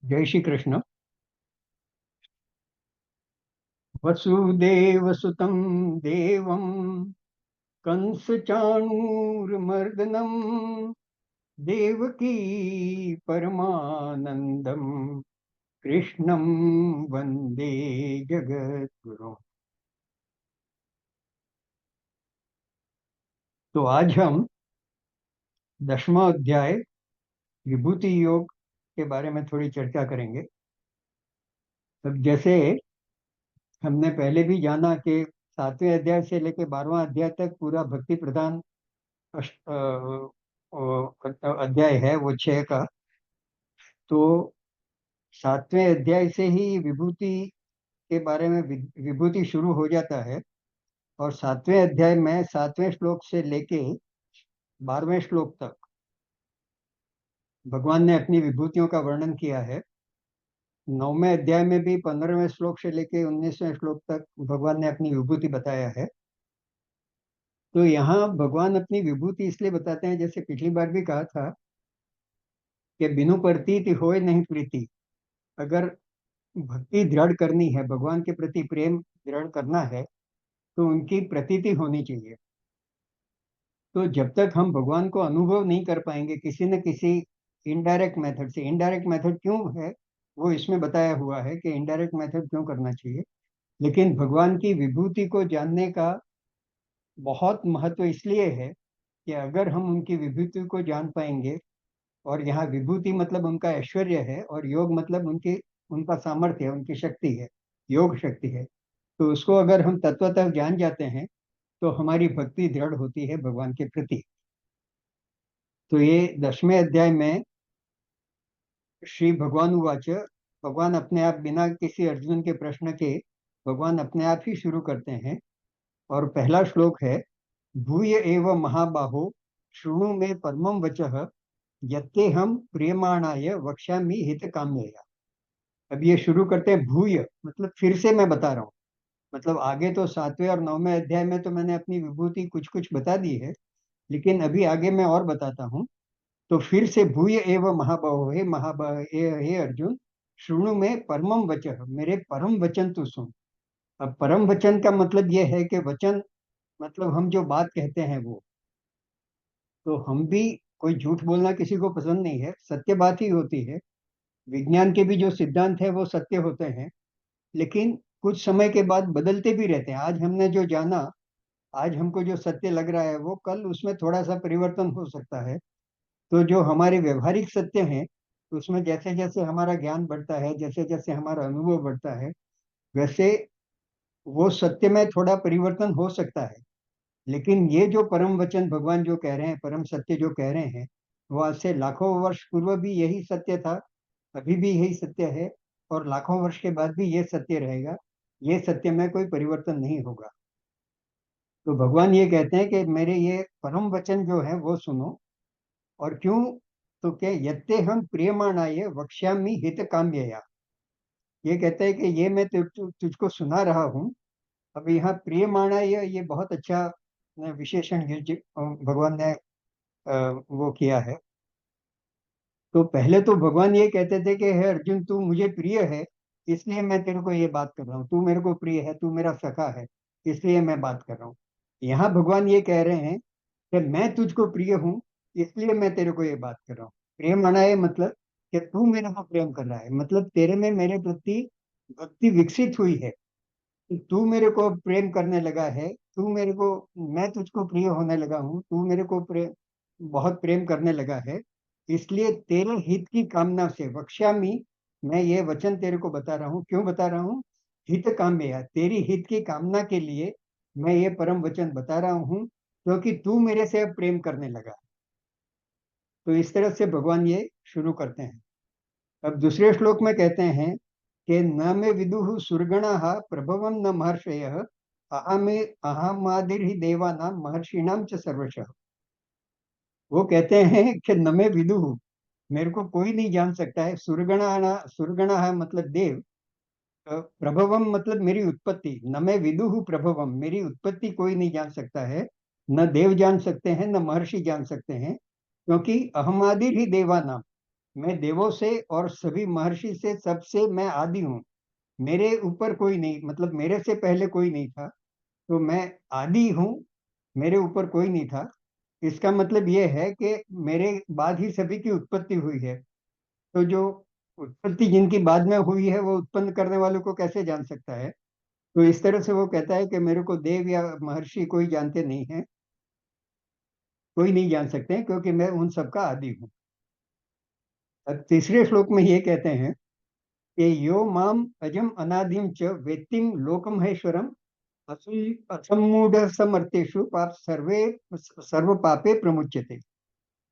जय श्री कृष्ण। वसुदेवसुतं देवं कंसचाणूरमर्दनं देवकी परमानंदं कृष्णं वंदे जगद्गुरुम्। तो आज हम 10वां अध्याय विभूति योग के बारे में थोड़ी चर्चा करेंगे। अब जैसे हमने पहले भी जाना कि 7वें अध्याय से लेकर 12वां अध्याय तक पूरा भक्ति प्रधान अध्याय है, वो 6 का। तो 7वें अध्याय से ही विभूति के बारे में विभूति शुरू हो जाता है। और 7वें अध्याय में 7वें श्लोक से लेके 12वें श्लोक तक भगवान ने अपनी विभूतियों का वर्णन किया है। 9वें अध्याय में भी 15वें श्लोक से लेके 19वें श्लोक तक भगवान ने अपनी विभूति बताया है। तो यहाँ भगवान अपनी विभूति इसलिए बताते हैं, जैसे पिछली बार भी कहा था कि बिनु प्रतीति होए नहीं प्रीति। अगर भक्ति दृढ़ करनी है, भगवान के प्रति प्रेम दृढ़ करना है, तो उनकी प्रतीति होनी चाहिए। तो जब तक हम भगवान को अनुभव नहीं कर पाएंगे किसी न किसी इनडायरेक्ट मेथड से, इनडायरेक्ट मेथड क्यों है वो इसमें बताया हुआ है कि इनडायरेक्ट मेथड क्यों करना चाहिए। लेकिन भगवान की विभूति को जानने का बहुत महत्व इसलिए है कि अगर हम उनकी विभूति को जान पाएंगे, और यहाँ विभूति मतलब उनका ऐश्वर्य है, और योग मतलब उनकी उनका सामर्थ्य है, उनकी शक्ति है, योग शक्ति है। तो उसको अगर हम तत्वतः जान जाते हैं तो हमारी भक्ति दृढ़ होती है भगवान के प्रति। तो ये 10वें अध्याय में श्री भगवान उवाच, भगवान अपने आप बिना किसी अर्जुन के प्रश्न के भगवान अपने आप ही शुरू करते हैं। और पहला श्लोक है, भूय एव महाबाहो शृणु मे परमं वचः यत्ते हम प्रियमाणाय वक्ष्यामि हित काम्यया। अब ये शुरू करते हैं भूय, मतलब फिर से मैं बता रहा हूँ। मतलब आगे तो 7वें और 9वें अध्याय में तो मैंने अपनी विभूति कुछ कुछ बता दी है, लेकिन अभी आगे मैं और बताता हूँ। तो फिर से भूय एव महाबाहो, हे महाबाह, हे अर्जुन, शृणु में परमम वचः, मेरे परम वचन तू सुन। अब परम वचन का मतलब यह है कि वचन मतलब हम जो बात कहते हैं वो, तो हम भी कोई झूठ बोलना किसी को पसंद नहीं है, सत्य बात ही होती है। विज्ञान के भी जो सिद्धांत है वो सत्य होते हैं, लेकिन कुछ समय के बाद बदलते भी रहते हैं। आज हमने जो जाना, आज हमको जो सत्य लग रहा है, वो कल उसमें थोड़ा सा परिवर्तन हो सकता है। तो जो हमारे व्यवहारिक सत्य हैं, उसमें जैसे जैसे हमारा ज्ञान बढ़ता है, जैसे जैसे हमारा अनुभव बढ़ता है, वैसे वो सत्य में थोड़ा परिवर्तन हो सकता है। लेकिन ये जो परम वचन भगवान जो कह रहे हैं, परम सत्य जो कह रहे हैं, वो आज से लाखों वर्ष पूर्व भी यही सत्य था, अभी भी यही सत्य है, और लाखों वर्ष के बाद भी ये सत्य रहेगा। ये सत्य में कोई परिवर्तन नहीं होगा। तो भगवान ये कहते हैं कि मेरे ये परम वचन जो है वो सुनो। और क्यों? तो क्या, यत्ते हम प्रियमाणाय वक्ष्यामि हित काम्यया। ये कहते हैं कि ये मैं तुझको सुना रहा हूँ। अब यहाँ प्रियमाणाय, ये बहुत अच्छा विशेषण भगवान ने वो किया है। तो पहले तो भगवान ये कहते थे कि हे अर्जुन, तू मुझे प्रिय है, इसलिए मैं तेरे को ये बात कर रहा हूँ। तू मेरे को प्रिय है, तू मेरा सखा है, इसलिए मैं बात कर रहा हूँ। यहाँ भगवान ये कह रहे हैं कि मैं तुझको प्रिय हूँ, इसलिए मैं तेरे को ये बात कर रहा हूँ। प्रेम माना है मतलब कि तू मेरे को प्रेम कर रहा है, मतलब तेरे में मेरे प्रति भक्ति विकसित हुई है। तू मेरे को प्रेम करने लगा है, तू मेरे को, मैं तुझको प्रिय होने लगा हूँ, तू मेरे को बहुत प्रेम करने लगा है। इसलिए तेरे हित की कामना से वक्ष्यामि, मैं ये वचन तेरे को बता रहा हूँ। क्यों बता रहा हूँ? हित काम्य, तेरी हित की कामना के लिए मैं ये परम वचन बता रहा हूँ, क्योंकि तू मेरे से अब प्रेम करने लगा। तो इस तरह से भगवान ये शुरू करते हैं। अब दूसरे श्लोक में कहते हैं कि न मे विदुः सुरगणाः प्रभवं न महर्षयः अहमे अहमादिर ही देवानां महर्षिणाम च सर्वशः। वो कहते हैं कि न मे विदुः, मेरे को कोई नहीं जान सकता है। सुरगणा, सुरगणा है मतलब देव। प्रभवम मतलब मेरी उत्पत्ति। न मैं विदुः प्रभवम, मेरी उत्पत्ति कोई नहीं जान सकता है। न देव जान सकते हैं, न महर्षि जान सकते हैं, क्योंकि अहमादिर ही देवानाम, मैं देवों से और सभी महर्षि से सबसे मैं आदि हूँ। मेरे ऊपर कोई नहीं, मतलब मेरे से पहले कोई नहीं था, तो मैं आदि हूँ, मेरे ऊपर कोई नहीं था। इसका मतलब ये है कि मेरे बाद ही सभी की उत्पत्ति हुई है। तो जो उत्पत्ति जिनकी बाद में हुई है वो उत्पन्न करने वालों को कैसे जान सकता है? तो इस तरह से वो कहता है कि मेरे को देव या महर्षि कोई जानते नहीं है, कोई नहीं जान सकते हैं, क्योंकि मैं उन सबका आदि हूँ। अब तीसरे श्लोक में ये कहते हैं कि यो माम अजम अनादिम च वेत्तिम लोकम हेश्वरम असमूढ़ समर्थेषु पाप सर्वे सर्व पापे प्रमुच्यते।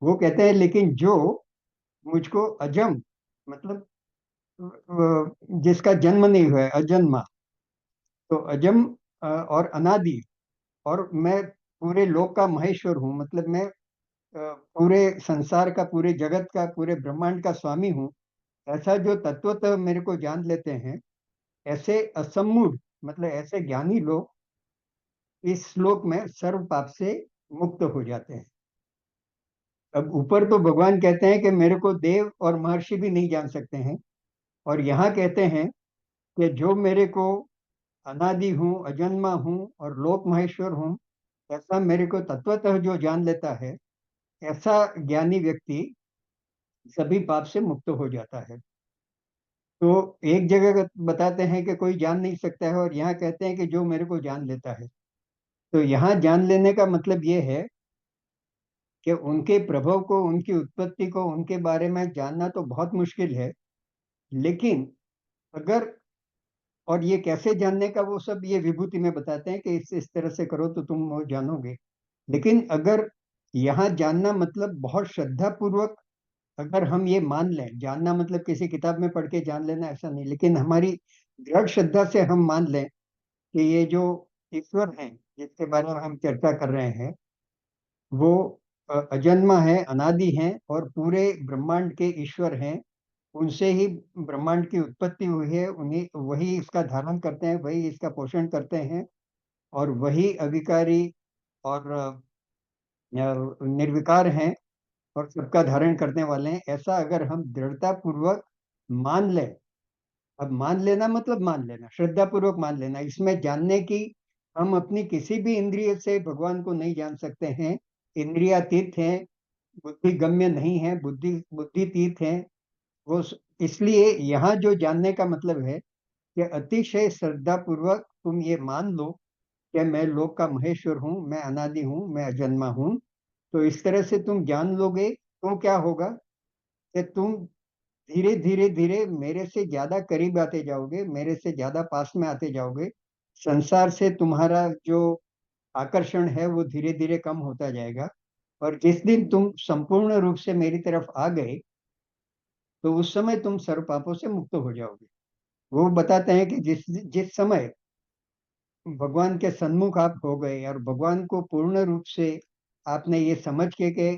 वो कहते हैं लेकिन जो मुझको अजम, मतलब जिसका जन्म नहीं हुआ है, अजन्मा, तो अजम और अनादि, और मैं पूरे लोक का महेश्वर हूँ, मतलब मैं पूरे संसार का, पूरे जगत का, पूरे ब्रह्मांड का स्वामी हूँ, ऐसा जो तत्वतः मेरे को जान लेते हैं, ऐसे असम्मूढ़, मतलब ऐसे ज्ञानी लोग इस श्लोक में सर्व पाप से मुक्त हो जाते हैं। अब ऊपर तो भगवान कहते हैं कि मेरे को देव और महर्षि भी नहीं जान सकते हैं, और यहाँ कहते हैं कि जो मेरे को अनादि हूँ, अजन्मा हूँ और लोक महेश्वर हूँ, ऐसा मेरे को तत्वतः जो जान लेता है, ऐसा ज्ञानी व्यक्ति सभी पाप से मुक्त हो जाता है। तो एक जगह बताते हैं कि कोई जान नहीं सकता है, और यहाँ कहते हैं कि जो मेरे को जान लेता है। तो यहाँ जान लेने का मतलब ये है कि उनके प्रभव को, उनकी उत्पत्ति को, उनके बारे में जानना तो बहुत मुश्किल है, लेकिन अगर, और ये कैसे जानने का वो सब ये विभूति में बताते हैं कि इस तरह से करो तो तुम वो जानोगे। लेकिन अगर यहाँ जानना मतलब बहुत श्रद्धा पूर्वक, अगर हम ये मान लें, जानना मतलब किसी किताब में पढ़ के जान लेना ऐसा नहीं, लेकिन हमारी दृढ़ श्रद्धा से हम मान लें कि ये जो ईश्वर हैं जिसके बारे में हम चर्चा कर रहे हैं, वो अजन्मा है, अनादि हैं और पूरे ब्रह्मांड के ईश्वर हैं। उनसे ही ब्रह्मांड की उत्पत्ति हुई है, उन्हीं, वही इसका धारण करते हैं, वही इसका पोषण करते हैं, और वही अविकारी और निर्विकार हैं, और सबका धारण करने वाले हैं, ऐसा अगर हम दृढ़ता पूर्वक मान लें। अब मान लेना मतलब मान लेना, श्रद्धा पूर्वक मान लेना, इसमें जानने की, हम अपनी किसी भी इंद्रिय से भगवान को नहीं जान सकते हैं। इंद्रियातीत हैं, बुद्धि गम्य नहीं है, बुद्धितीत हैं वो। इसलिए यहाँ जो जानने का मतलब है कि अतिशय श्रद्धा पूर्वक तुम ये मान लो कि मैं लोक का महेश्वर हूँ, मैं अनादि हूँ, मैं अजन्मा हूँ। तो इस तरह से तुम जान लोगे तो क्या होगा कि तुम धीरे धीरे धीरे मेरे से ज्यादा करीब आते जाओगे, मेरे से ज्यादा पास में आते जाओगे। संसार से तुम्हारा जो आकर्षण है वो धीरे धीरे कम होता जाएगा, और जिस दिन तुम संपूर्ण रूप से मेरी तरफ आ गए, तो उस समय तुम सर्व पापों से मुक्त हो जाओगे। वो बताते हैं कि जिस जिस समय भगवान के सन्मुख आप हो गए और भगवान को पूर्ण रूप से आपने ये समझ के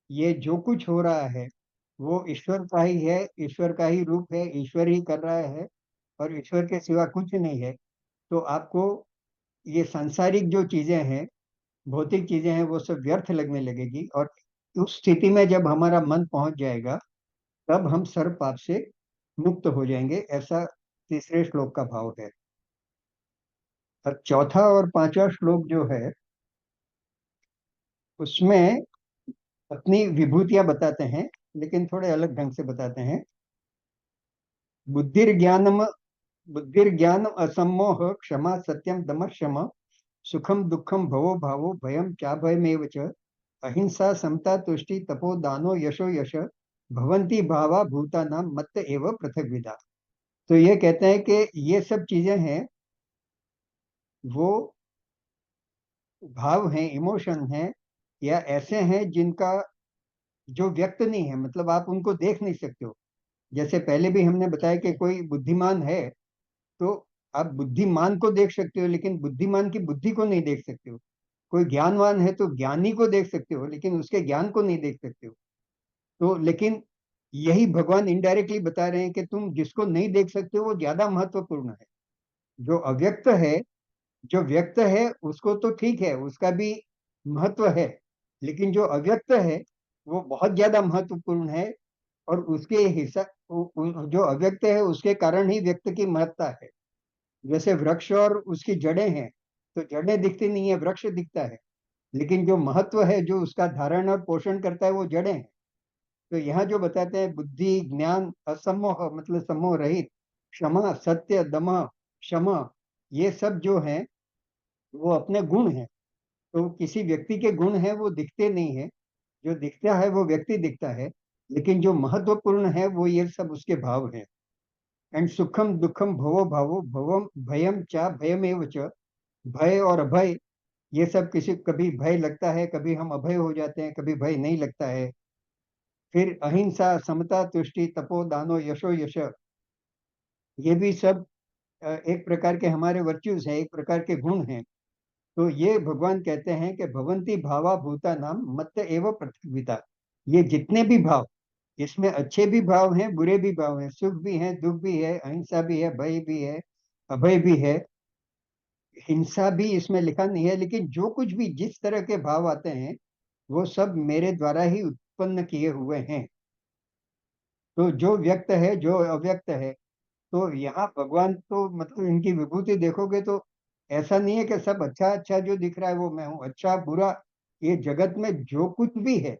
ये जो कुछ हो रहा है वो ईश्वर का ही है, ईश्वर का ही रूप है, ईश्वर ही कर रहा है, और ईश्वर के सिवा कुछ नहीं है, तो आपको ये सांसारिक जो चीजें हैं, भौतिक चीजें हैं, वो सब व्यर्थ लगने लगेगी। और उस स्थिति में जब हमारा मन पहुंच जाएगा, तब हम सर्व पाप से मुक्त हो जाएंगे, ऐसा तीसरे श्लोक का भाव है। और चौथा और पांचवा श्लोक जो है, उसमें अपनी विभूतियां बताते हैं, लेकिन थोड़े अलग ढंग से बताते हैं। बुद्धिर्ज्ञानम बुद्धिर्ज्ञान असम्मोह क्षमा सत्यम दम शम सुखम दुखम भवो भावो भयम चाभयमेव च अहिंसा समता तुष्टि तपो दानो यशो यश भवंती भावा भूतानाम मत्त एव पृथग्विदा। तो ये कहते हैं कि ये सब चीजें हैं, वो भाव हैं, इमोशन हैं, या ऐसे हैं जिनका जो व्यक्त नहीं है, मतलब आप उनको देख नहीं सकते हो। जैसे पहले भी हमने बताया कि कोई बुद्धिमान है, तो आप बुद्धिमान को देख सकते हो, लेकिन बुद्धिमान की बुद्धि को नहीं देख सकते हो। कोई ज्ञानवान है तो ज्ञानी को देख सकते हो, लेकिन उसके ज्ञान को नहीं देख सकते हो। तो लेकिन यही भगवान इनडायरेक्टली बता रहे हैं कि तुम जिसको नहीं देख सकते हो वो ज्यादा महत्वपूर्ण है। जो अव्यक्त है, जो व्यक्त है उसको तो ठीक है, उसका भी महत्व है, लेकिन जो अव्यक्त है वो बहुत ज्यादा महत्वपूर्ण है। और उसके हिस्सा जो अव्यक्त है उसके कारण ही व्यक्त की महत्ता है। जैसे वृक्ष और उसकी जड़ें हैं, तो जड़ें दिखती नहीं है, वृक्ष दिखता है, लेकिन जो महत्व है, जो उसका धारण और पोषण करता है, वो जड़ें हैं। तो यहाँ जो बताते हैं बुद्धि ज्ञान असमोह मतलब सम्मोह रहित, क्षमा सत्य दम क्षमा, ये सब जो है वो अपने गुण हैं। तो किसी व्यक्ति के गुण हैं वो दिखते नहीं है, जो दिखता है वो व्यक्ति दिखता है, लेकिन जो महत्वपूर्ण है वो ये सब उसके भाव हैं। एंड सुखम दुखम भवो भावो भवम भयम चा भयमेव च, भय और अभय, ये सब किसी कभी भय लगता है, कभी हम अभय हो जाते हैं, कभी भय नहीं लगता है। फिर अहिंसा समता तुष्टि तपो दानो यशो यश, ये भी सब एक प्रकार के हमारे वर्च्यूज हैं, एक प्रकार के गुण हैं। तो ये भगवान कहते हैं कि भवंती भावा भूता नाम मत एव पृथ्वीता, ये जितने भी भाव, इसमें अच्छे भी भाव हैं, बुरे भी भाव हैं, सुख भी है, दुख भी है, अहिंसा भी है, भय भी है, अभय भी है। हिंसा भी इसमें लिखा नहीं है, लेकिन जो कुछ भी जिस तरह के भाव आते हैं वो सब मेरे द्वारा ही उत्पन्न किए हुए हैं। तो जो व्यक्त है, जो अव्यक्त है, तो यहाँ भगवान तो मतलब इनकी विभूति देखोगे तो ऐसा नहीं है कि सब अच्छा अच्छा जो दिख रहा है वो मैं हूँ, अच्छा बुरा, ये जगत में जो कुछ भी है,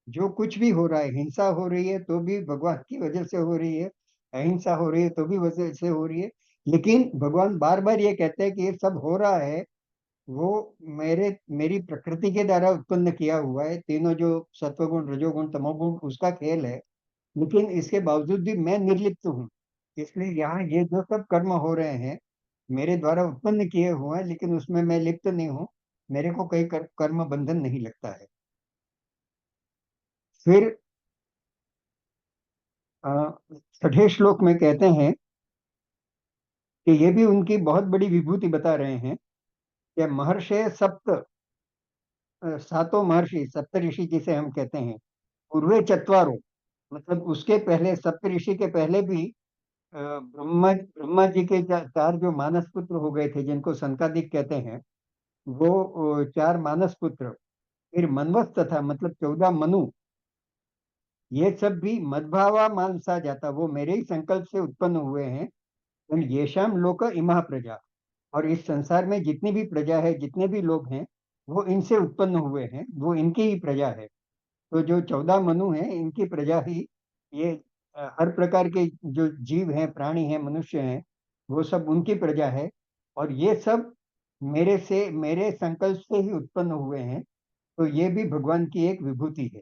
जो कुछ भी हो रहा है, हिंसा हो रही है तो भी भगवान की वजह से हो रही है, अहिंसा हो रही है तो भी वजह से हो रही है। लेकिन भगवान बार बार ये कहते हैं कि ये सब हो रहा है वो मेरी प्रकृति के द्वारा उत्पन्न किया हुआ है, तीनों जो सत्वगुण रजोगुण तमोगुण उसका खेल है। लेकिन इसके बावजूद भी मैं निर्लिप्त हूँ, इसलिए यहाँ ये जो सब कर्म हो रहे हैं मेरे द्वारा उत्पन्न किए हुए हैं, लेकिन उसमें मैं लिप्त नहीं हूँ, मेरे को कोई कर्म बंधन नहीं लगता है। फिर अ, छठे श्लोक में कहते हैं कि ये भी उनकी बहुत बड़ी विभूति बता रहे हैं कि महर्षि सप्त, सातों महर्षि सप्त ऋषि जिसे हम कहते हैं, पूर्वे चत्वारों, मतलब उसके पहले सप्त ऋषि के पहले भी ब्रह्मा ब्रह्मा जी के चार जो मानस पुत्र हो गए थे जिनको संकादिक कहते हैं, वो चार मानस पुत्र, फिर मनवत तथा मतलब 14 मनु, ये सब भी मदभावा मानसा जाता, वो मेरे ही संकल्प से उत्पन्न हुए हैं। उन येषाम लोक इमा प्रजा, और इस संसार में जितनी भी प्रजा है, जितने भी लोग हैं, वो इनसे उत्पन्न हुए हैं, वो इनकी ही प्रजा है। तो जो 14 मनु हैं इनकी प्रजा ही ये हर प्रकार के जो जीव हैं, प्राणी हैं, मनुष्य हैं, वो सब उनकी प्रजा है। और ये सब मेरे संकल्प से ही उत्पन्न हुए हैं। तो ये भी भगवान की एक विभूति है।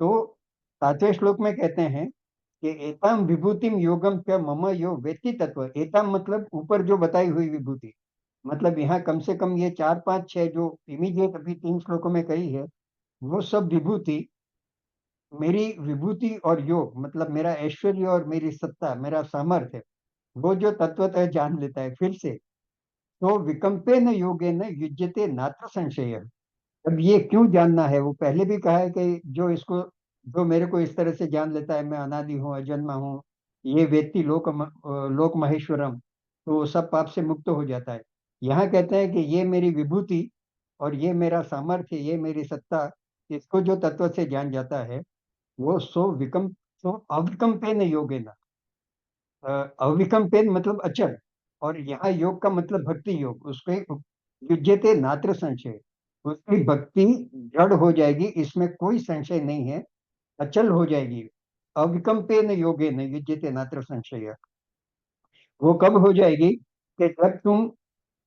तो सातवें श्लोक में कहते हैं कि एताम विभूतिम योगम च मम यो वेत्ति तत्व, एताम मतलब ऊपर जो बताई हुई विभूति, मतलब यहाँ कम से कम ये चार पांच छह जो इमीडिएट अभी तीन श्लोकों में कही है, वो सब विभूति मेरी विभूति और योग मतलब मेरा ऐश्वर्य और मेरी सत्ता, मेरा सामर्थ्य, वो जो तत्वतः जान लेता है फिर से, तो विकम्पे न योगे न युज्यते नात्र संशय। अब ये क्यों जानना है, वो पहले भी कहा है कि जो मेरे को इस तरह से जान लेता है, मैं अनादि हूँ, अजन्मा हूँ, ये व्यक्ति लोक महेश्वरम, तो वो सब पाप से मुक्त हो जाता है। यहाँ कहते हैं कि ये मेरी विभूति और ये मेरा सामर्थ्य, ये मेरी सत्ता, इसको जो तत्व से जान जाता है वो सो अविकम्पेन योगेन, अविकम्पेन मतलब अचल, और यहाँ योग का मतलब भक्ति योग, उसके युज्यते नात्र संशय, उसकी भक्ति जड़ हो जाएगी, इसमें कोई संशय नहीं है, अचल हो जाएगी। अविकम्पेन योगेन युज्यते नात्र संशय, वो कब हो जाएगी कि जब तुम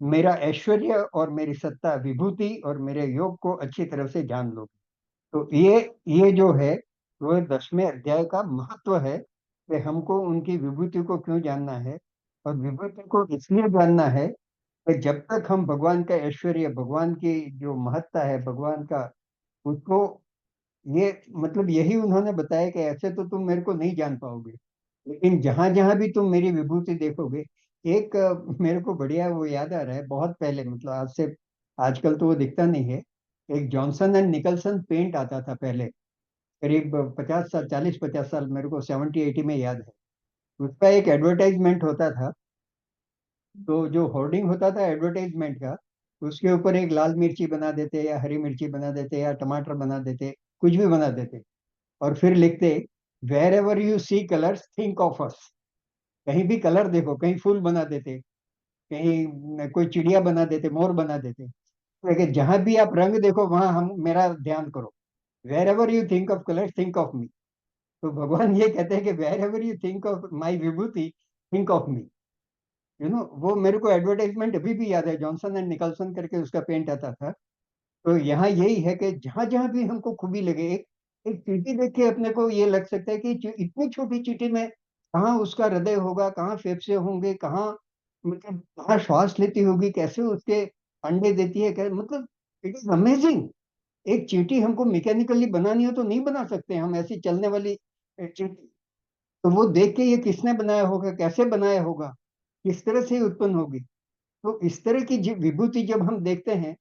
मेरा ऐश्वर्य और मेरी सत्ता विभूति और मेरे योग को अच्छी तरह से जान लो। तो ये जो है वो 10वें अध्याय का महत्व है कि हमको उनकी विभूति को क्यों जानना है। और विभूति को इसलिए जानना है कि जब तक हम भगवान का ऐश्वर्य, भगवान की जो महत्ता है भगवान का, उसको ये मतलब यही उन्होंने बताया कि ऐसे तो तुम मेरे को नहीं जान पाओगे, लेकिन जहां जहां भी तुम मेरी विभूति देखोगे। एक मेरे को बढ़िया वो याद आ रहा है, बहुत पहले मतलब आज से, आजकल तो वो दिखता नहीं है, एक जॉनसन एंड निकलसन पेंट आता था पहले, करीब 50 साल, 40-50 साल, मेरे को 70-80 में याद है। उसका एक एडवर्टाइजमेंट होता था, तो जो होर्डिंग होता था एडवर्टाइजमेंट का, उसके ऊपर एक लाल मिर्ची बना देते या हरी मिर्ची बना देते या टमाटर बना देते, कुछ भी बना देते, और फिर लिखते, wherever you see colours think of us. कहीं भी कलर देखो, कहीं फूल बना देते, कहीं कोई चिड़िया बना देते, मोर बना देते, लेकिन जहां भी आप रंग देखो वहां हम मेरा ध्यान करो। Wherever you think of colour think of me. तो भगवान ये कहते हैं कि wherever you think of my विभूति थिंक ऑफ मी। वो मेरे को एडवर्टाइजमेंट अभी भी याद है, जॉनसन एंड निकलसन करके उसका पेंट आता था। तो यहाँ यही है कि जहां जहां भी हमको खूबी लगे, एक एक चींटी देख के अपने को ये लग सकता है कि इतनी छोटी चींटी में कहाँ उसका हृदय होगा, कहाँ फेफड़े होंगे, कहाँ मतलब कहाँ श्वास लेती होगी, कैसे उसके अंडे देती है, मतलब इट इज अमेजिंग। एक चींटी हमको मैकेनिकली बनानी हो तो नहीं बना सकते हम, ऐसी चलने वाली चींटी। तो वो देख के ये किसने बनाया होगा, कैसे बनाया होगा, किस तरह से उत्पन्न होगी। तो इस तरह की विभूति जब हम देखते हैं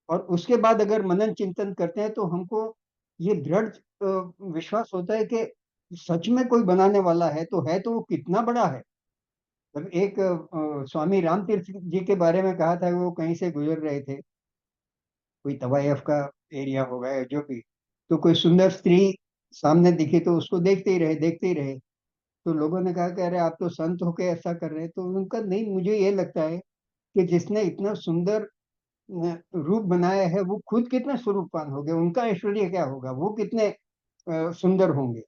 और उसके बाद अगर मनन चिंतन करते हैं, तो हमको ये दृढ़ विश्वास होता है कि सच में कोई बनाने वाला है, तो है तो वो कितना बड़ा है। तब एक स्वामी राम तीर्थ जी के बारे में कहा था, वो कहीं से गुजर रहे थे, कोई तवायफ का एरिया होगा या जो भी, तो कोई सुंदर स्त्री सामने दिखी तो उसको देखते ही रहे, देखते ही रहे। तो लोगों ने कहा कि अरे आप तो संत होके ऐसा कर रहे हैं। तो उनका नहीं, मुझे ये लगता है कि जिसने इतना सुंदर रूप बनाया है, वो खुद कितने स्वरूपवान हो गए, उनका ऐश्वर्य क्या होगा, वो कितने सुंदर होंगे।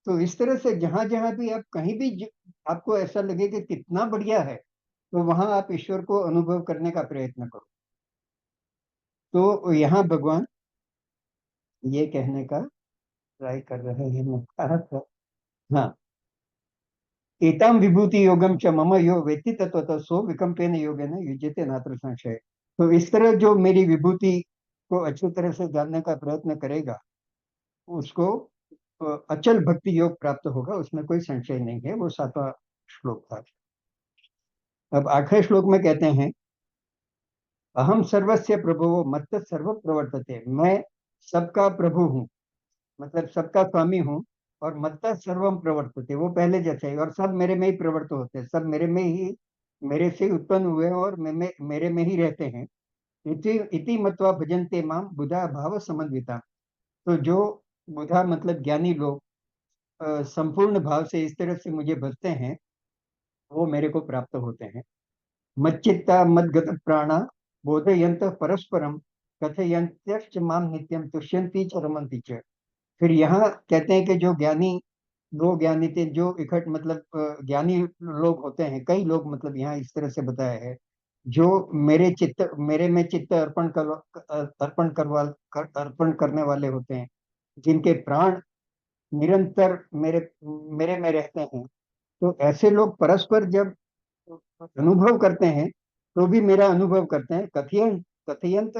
तो इस तरह से जहां जहां भी आप कहीं भी आपको ऐसा लगे कि कितना बढ़िया है, तो वहां आप ईश्वर को अनुभव करने का प्रयत्न करो। तो यहाँ भगवान ये कहने का ट्राई कर रहे हैं, मैं कहा था, हाँ, एताम विभूति योगम च मम यो वेत्ति तत्वतः सो विकम्पेन योगेन युज्यते नात्र संशय। तो इस तरह जो मेरी विभूति को अच्छी तरह से जानने का प्रयत्न करेगा, उसको अचल भक्ति योग प्राप्त होगा, उसमें कोई संशय नहीं है। वो 7वां श्लोक था। अब आखिरी श्लोक में कहते हैं, अहम सर्वस्य प्रभुवो मत्त सर्व प्रवर्तते। मैं सबका प्रभु हूँ, मतलब सबका स्वामी हूँ, और मत्ता सर्वम प्रवर्तते, वो पहले जैसे ही, और सब मेरे में ही प्रवर्त होते हैं, सब मेरे में ही, मेरे से उत्पन्न हुए हैं और मेरे में ही रहते हैं। इति इति मत्वा भजन्ते माम बुधा भाव समन्विता। तो जो बुधा मतलब ज्ञानी लोग संपूर्ण भाव से इस तरह से मुझे भजते हैं, वो मेरे को प्राप्त होते हैं। मच्चित्ता मद्गत प्राणा बोधयंत परस्परम कथयंत्यश्च माम नित्यम तुष्यंती च रमन्ति च। फिर यहाँ कहते हैं कि जो ज्ञानी, दो ज्ञानी थे जो इकट्ठ, मतलब ज्ञानी लोग होते हैं, कई लोग, मतलब यहाँ इस तरह से बताया है, जो मेरे में चित्त अर्पण करने वाले होते हैं, जिनके प्राण निरंतर मेरे मेरे में रहते हैं। तो ऐसे लोग परस्पर जब अनुभव करते हैं, तो भी मेरा अनुभव करते हैं। कथयंत,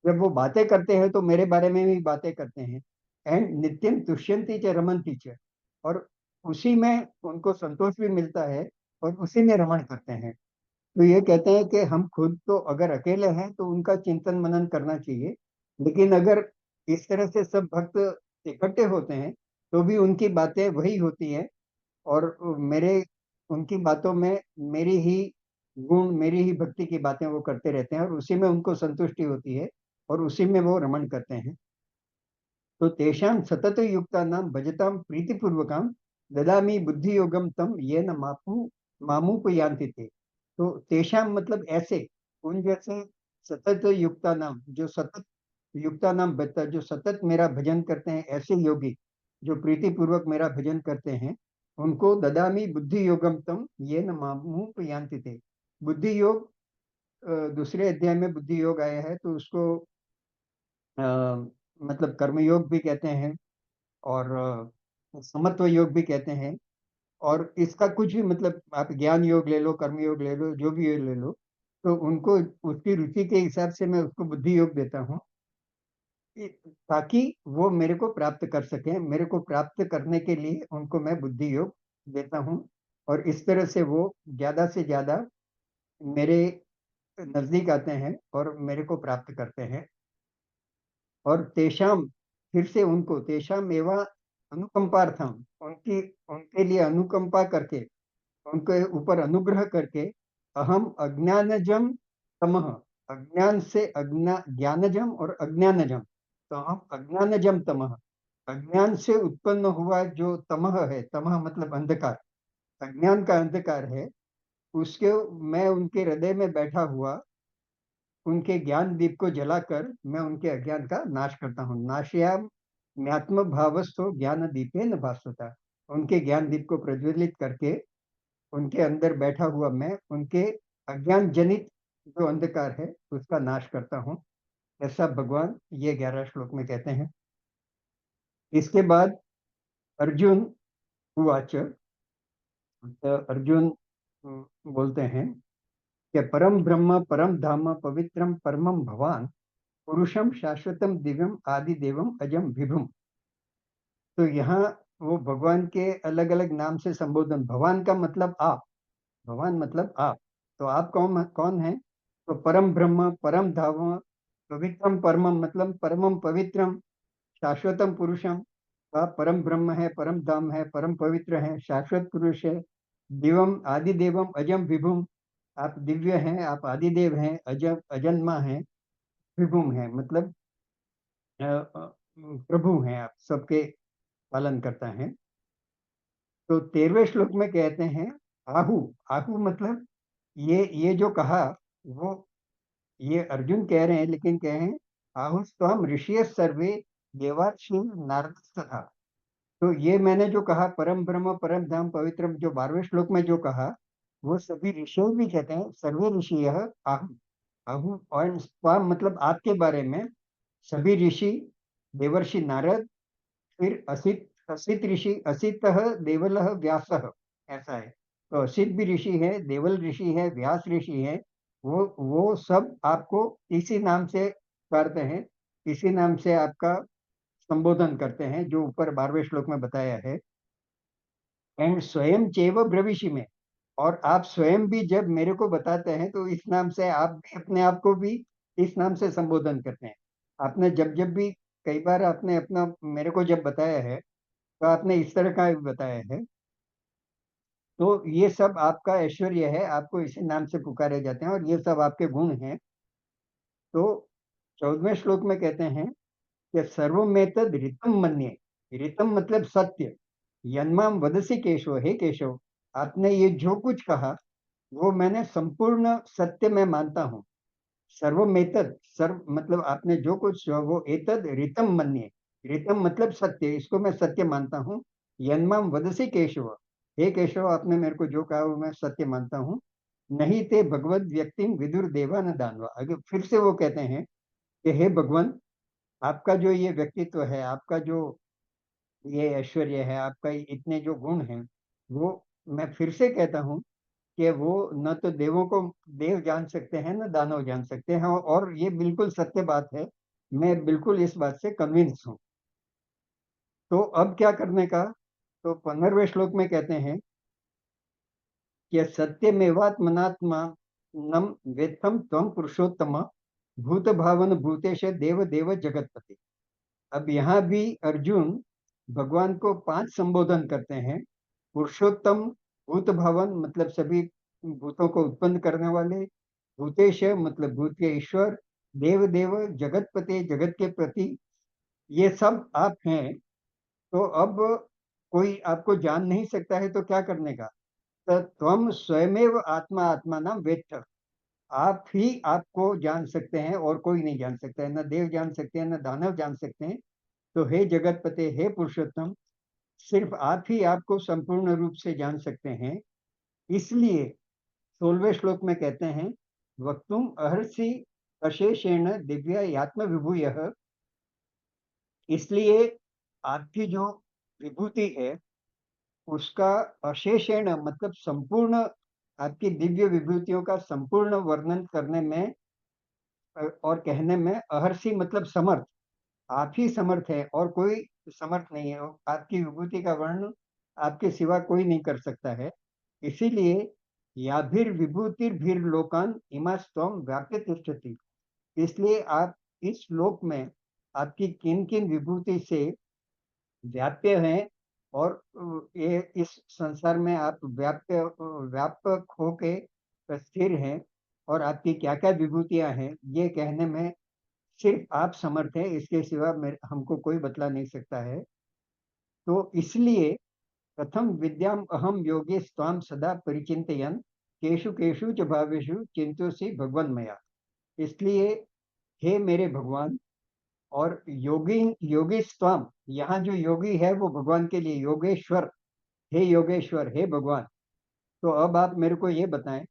जब वो बातें करते हैं तो मेरे बारे में भी बातें करते हैं। एंड नित्यम तुष्यंती च रमन्ति च, और उसी में उनको संतोष भी मिलता है, और उसी में रमण करते हैं। तो ये कहते हैं कि हम खुद तो अगर अकेले हैं तो उनका चिंतन मनन करना चाहिए, लेकिन अगर इस तरह से सब भक्त इकट्ठे होते हैं, तो भी उनकी बातें वही होती हैं, और मेरे उनकी बातों में मेरी ही गुण, मेरी ही भक्ति की बातें वो करते रहते हैं, और उसी में उनको संतुष्टि होती है, और उसी में वो रमण करते हैं। तो तेषां सतत युक्ता नाम भजताम प्रीतिपूर्वकम ददामी बुद्धि योगम तम ये न मामुपयांति थे। तो तेषां मतलब ऐसे, उन जैसे सतत युक्ता नाम, जो सतत युक्ता नाम बता, जो सतत मेरा भजन करते हैं, ऐसे योगी जो प्रीति पूर्वक मेरा भजन करते हैं, उनको ददामी बुद्धि योगम तम ये न मामुपयांति थे। बुद्धि योग, दूसरे अध्याय में बुद्धि योग आया है, तो उसको अ, मतलब कर्मयोग भी कहते हैं, और समत्व योग भी कहते हैं। और इसका कुछ भी मतलब, आप ज्ञान योग ले लो, कर्म योग ले लो, जो भी योग ले लो, तो उनको उसकी रुचि के हिसाब से मैं उसको बुद्धि योग देता हूँ, ताकि वो मेरे को प्राप्त कर सकें। मेरे को प्राप्त करने के लिए उनको मैं बुद्धि योग देता हूँ, और इस तरह से वो ज्यादा से ज्यादा मेरे नजदीक आते हैं और मेरे को प्राप्त करते हैं। और तेषाम, फिर से उनको, तेषाम एवं अनुकंपार्थम, उनकी उनके लिए अनुकंपा करके, उनके ऊपर अनुग्रह करके, अहम अज्ञानजम तमह, अज्ञान से ज्ञानजम और अज्ञानजम, तो हम अज्ञानजम तमह, अज्ञान से उत्पन्न हुआ जो तमह है, तमह मतलब अंधकार, अज्ञान का अंधकार है, उसके मैं उनके हृदय में बैठा हुआ उनके ज्ञान दीप को जलाकर मैं उनके अज्ञान का नाश करता हूँ। नाशयाम्यात्म भावस्थो ज्ञान दीपेन भास्वता। उनके ज्ञान दीप को प्रज्वलित करके उनके अंदर बैठा हुआ मैं उनके अज्ञान जनित जो अंधकार है उसका नाश करता हूँ। ऐसा भगवान ये 11 श्लोक में कहते हैं। इसके बाद अर्जुन उवाच, अर्जुन बोलते हैं कि परम ब्रह्म परम धाम पवित्रम परमम भवान पुरुषम शाश्वतम दिव्यम आदि देवम अजम विभुम। तो यहाँ वो भगवान के अलग अलग नाम से संबोधन, भगवान का मतलब आप, भगवान मतलब आप, तो आप कौन कौन है? तो परम ब्रह्म परम धाम पवित्रम परमम मतलब परमम पवित्रम शाश्वतम पुरुषम। तो आप परम ब्रह्म है, परम धाम है, परम पवित्र है, शाश्वत पुरुष है, दिवम आदि देवम अजम विभुम, आप दिव्य हैं, आप आदिदेव हैं, अजम अजन्मा है, विभुम है मतलब प्रभु हैं, आप सबके पालन करता है। तो 13वें श्लोक में कहते हैं आहु, आहु मतलब ये जो कहा वो ये अर्जुन कह रहे हैं, लेकिन कह रहे हैं आहुस्त्वम ऋषि सर्वे देवार्षि नारद तथा। तो ये मैंने जो कहा परम ब्रह्म परम धाम पवित्रम, जो 12वें श्लोक में जो कहा वो सभी ऋषि भी कहते हैं, सर्वे ऋषि यह आहु, आहु और स्वाम मतलब आपके बारे में सभी ऋषि, देवर्षि नारद, फिर असित, असित ऋषि, असित देवल व्यास, ऐसा है। तो असित भी ऋषि है, देवल ऋषि है, व्यास ऋषि है, वो सब आपको इसी नाम से करते हैं, इसी नाम से आपका संबोधन करते हैं जो ऊपर 12वें श्लोक में बताया है। एंड स्वयं चैव ब्रविषि में, और आप स्वयं भी जब मेरे को बताते हैं तो इस नाम से आप भी अपने आप को भी इस नाम से संबोधन करते हैं। आपने जब जब भी कई बार आपने अपना मेरे को जब बताया है तो आपने इस तरह का भी बताया है। तो ये सब आपका ऐश्वर्य है, आपको इसी नाम से पुकारे जाते हैं और ये सब आपके गुण हैं। तो 14वें श्लोक में कहते हैं कि सर्वमेतद ऋतम मन्ये, ऋतम मतलब सत्य, यन्माम वदसी केशव, हे केशव आपने ये जो कुछ कहा वो मैंने संपूर्ण सत्य में मानता हूँ। सर्वमेतद, सर्व मतलब आपने जो कुछ वो एतद ऋतम मन्ये, ऋतम मतलब सत्य, इसको मैं सत्य मानता हूँ। यन्माम वदसी केशव, हे केशव आपने मेरे को जो कहा वो मैं सत्य मानता हूँ। नहीं ते भगवत व्यक्ति विदुर देवा न दानवा। अगर फिर से वो कहते हैं कि हे भगवान आपका जो ये व्यक्तित्व है, आपका जो ये ऐश्वर्य है, आपका इतने जो गुण हैं, वो मैं फिर से कहता हूँ कि वो न तो देवों को देव जान सकते हैं न दानव जान सकते हैं, और ये बिल्कुल सत्य बात है, मैं बिल्कुल इस बात से कन्विंस हूँ। तो अब क्या करने का? तो 15वें श्लोक में कहते हैं कि सत्यमेवात्मनात्मा नम वेत्थम त्वं पुरुषोत्तम भूत भावन भूतेश देव देव जगतपति। अब यहाँ भी अर्जुन भगवान को 5 संबोधन करते हैं। पुरुषोत्तम, भूत भवन मतलब सभी भूतों को उत्पन्न करने वाले, भूतेश मतलब भूत के ईश्वर, देव देव जगतपति जगत के प्रति, ये सब आप हैं। तो अब कोई आपको जान नहीं सकता है तो क्या करने का? तो त्वम स्वयमेव आत्मा आत्मा नाम वेत्थ, आप ही आपको जान सकते हैं और कोई नहीं जान सकता है, न देव जान सकते हैं न दानव जान सकते हैं। तो हे जगतपते, हे पुरुषोत्तम, सिर्फ आप ही आपको संपूर्ण रूप से जान सकते हैं। इसलिए 16वें श्लोक में कहते हैं वक्तुम अहर्षि अशेषेण दिव्या यात्म विभूय, इसलिए आपकी जो विभूति है उसका अशेषेण मतलब संपूर्ण, आपकी दिव्य विभूतियों का संपूर्ण वर्णन करने में और कहने में, अहर्षि मतलब समर्थ, आप ही समर्थ है और कोई समर्थ नहीं है, आपकी विभूति का वर्णन आपके सिवा कोई नहीं कर सकता है। इसीलिए याभिर विभूतिर भीर लोकान इमास्तम व्याप्य तिष्ठति, इसलिए आप इस श्लोक में आपकी किन किन विभूति से व्याप्य हैं और ये इस संसार में आप व्याप्य व्यापक होके स्थिर हैं, और आपकी क्या क्या विभूतियां हैं ये कहने में सिर्फ आप समर्थ हैं, इसके सिवा हमको कोई बतला नहीं सकता है। तो इसलिए कथम विद्याम अहम योगे स्वाम सदा परिचिंतयन केशु केशु च भावेषु चिंतोसी भगवन मया। इसलिए हे मेरे भगवान, और योगी योगी स्वाम, यहाँ जो योगी है वो भगवान के लिए योगेश्वर, हे योगेश्वर, हे भगवान। तो अब आप मेरे को ये बताएं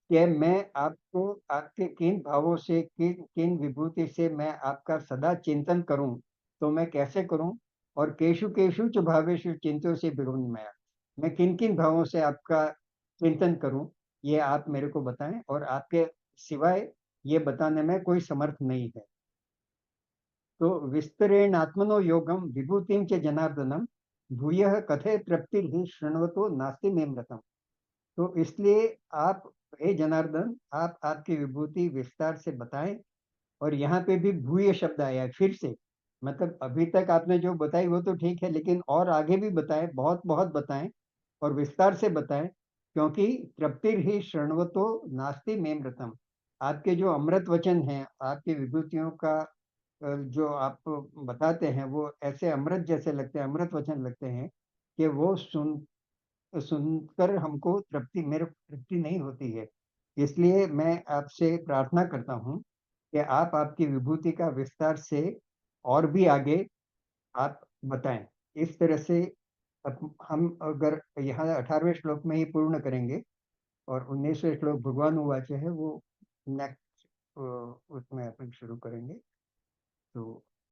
कि मैं आपको आपके किन भावों से, किन किन विभूति से मैं आपका सदा चिंतन करूं, तो मैं कैसे करूं? और केशु केशु च भावेषु चिंतो से भगवन मया, मैं किन किन भावों से आपका चिंतन करूं, ये आप मेरे को बताएं, और आपके सिवाय ये बताने में कोई समर्थ नहीं है। तो विस्तरेण आत्मनो योगम विभूतिम च जनार्दनम भूयः कथे तृप्तिर्हि शृण्वतो नास्ति मे मृतम। तो इसलिए आप, हे जनार्दन, आप आपकी विभूति विस्तार से बताएं। और यहाँ पे भी भूय शब्द आया है फिर से, मतलब अभी तक आपने जो बताई वो तो ठीक है, लेकिन और आगे भी बताएं, बहुत बहुत बताएं और विस्तार से बताएं, क्योंकि तृप्तिर ही शृण्वतो नास्ति मे मृतम। आपके जो अमृत वचन हैं, आपकी विभूतियों का जो आप बताते हैं, वो ऐसे अमृत जैसे लगते हैं, अमृत वचन लगते हैं कि वो सुनकर हमको तृप्ति, मेरे को तृप्ति नहीं होती है। इसलिए मैं आपसे प्रार्थना करता हूँ कि आप आपकी विभूति का विस्तार से और भी आगे आप बताएं। इस तरह से हम अगर यहाँ 18वें श्लोक में ही पूर्ण करेंगे, और 19वें श्लोक भगवान उवाच है, वो नेक्स्ट उसमें अपन शुरू करेंगे। तो